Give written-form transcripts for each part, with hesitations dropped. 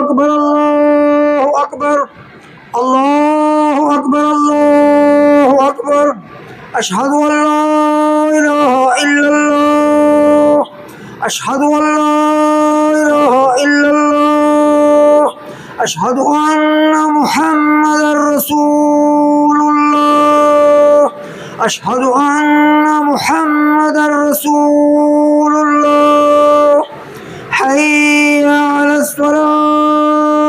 أكبر الله أكبر الله أكبر الله أكبر أشهد أن لا إله إلا الله أشهد أن لا إله إلا الله أشهد أن محمدا رسول الله أشهد أن محمدا رسول الله حي على الصلاة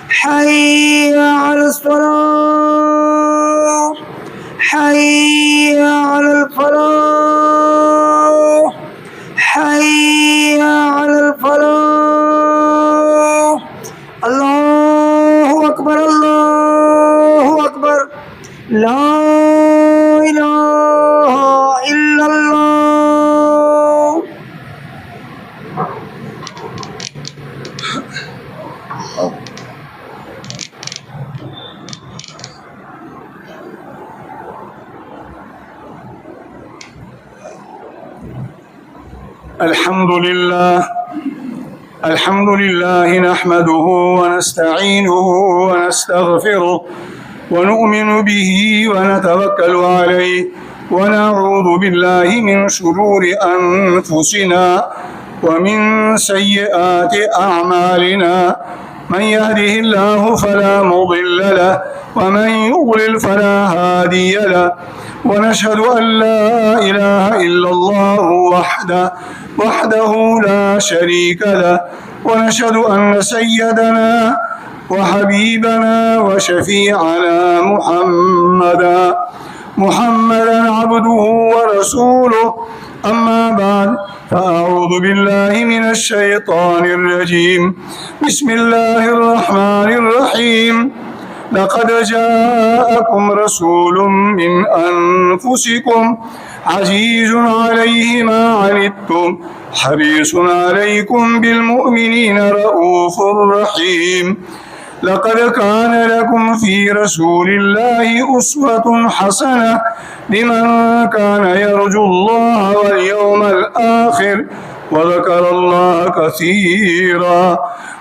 حي على الصلاة حي على الفلاح حي على الفلاح الله أكبر الله أكبر لا إله إلا الله الحمد لله نحمده ونستعينه ونستغفره ونؤمن به ونتوكل عليه ونعوذ بالله من شرور أنفسنا ومن سيئات أعمالنا من يهده الله فلا مضل له ومن يضلل فلا هادي له ونشهد أن لا إله إلا الله وحده لا شريك له ونشهد أن سيدنا وحبيبنا وشفيعنا محمدا عبده ورسوله أما بعد فأعوذ بالله من الشيطان الرجيم بسم الله الرحمن الرحيم لقد جاءكم رسول من أنفسكم عزيز عليه ما عنتم حريص عليكم بالمؤمنين رؤوف رحيم لقد كان لكم في رسول الله أسوة حسنة لمن كان يرجو الله واليوم الآخر وذكر الله كثيرا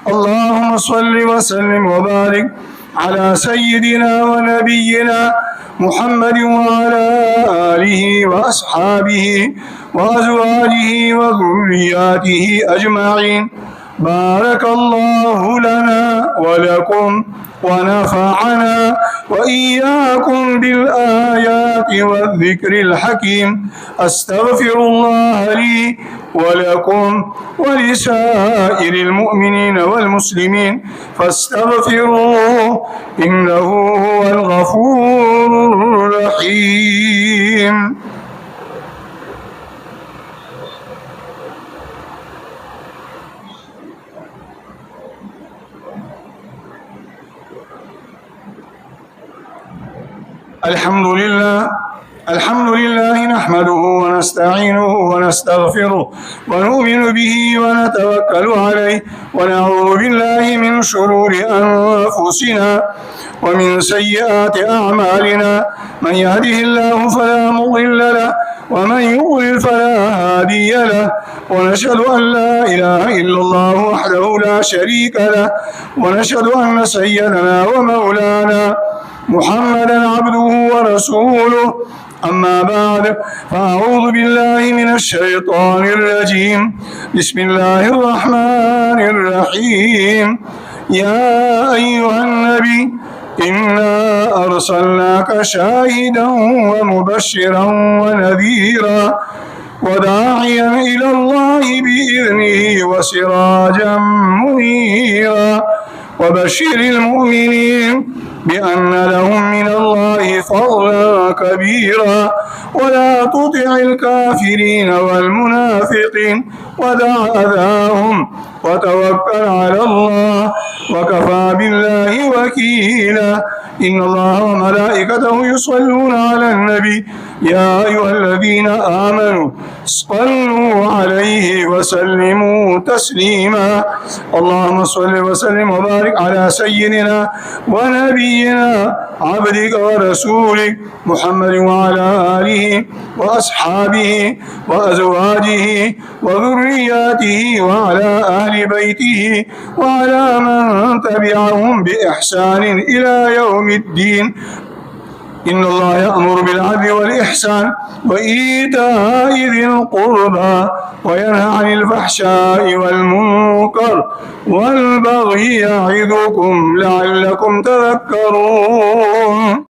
اللهم صل وسلم وبارك على سيدنا ونبينا محمد وعلى آله وأصحابه وأزواجه وذرياته أجمعين بارك الله لنا ولكم ونفعنا وإياكم بالآيات والذكر الحكيم أستغفر الله لي ولكم ولسائر المؤمنين والمسلمين فاستغفروه إنه هو الغفور الرحيم الحمد لله نحمده ونستعينه ونستغفره ونؤمن به ونتوكل عليه ونعوذ بالله من شرور أنفسنا ومن سيئات أعمالنا من يهده الله فلا مضل له ومن يضلل فلا هادي له ونشهد أن لا إله إلا الله وحده لا شريك له ونشهد أن سيدنا ومولانا محمدا عبده ورسوله أما بعد فأعوذ بالله من الشيطان الرجيم بسم الله الرحمن الرحيم يا أيها النبي إنا أرسلناك شاهدا ومبشرا ونذيرا وداعيا إلى الله بإذنه وسراجا منيرا وبشر المؤمنين بأن لهم من الله فضلا كبيرا ولا تطع الكافرين والمنافقين ودع أذاهم وتوكل على الله وكفى بالله وكيلا إن الله وملائكته يصلون على النبي يا أيها الذين آمنوا صلوا عليه وسلموا تسليما. اللهم صل وسلم وبارك على سيدنا ونبينا عبدك ورسولك محمد وعلى آله وأصحابه وأزواجه وذرياته وعلى أهل بيته وعلى من تبعهم بإحسان إلى يوم الدين. إن الله يأمر بالعدل والإحسان وإيتاء ذي القربى وينهى عن الفحشاء والمنكر والبغي يعظكم لعلكم تذكرون.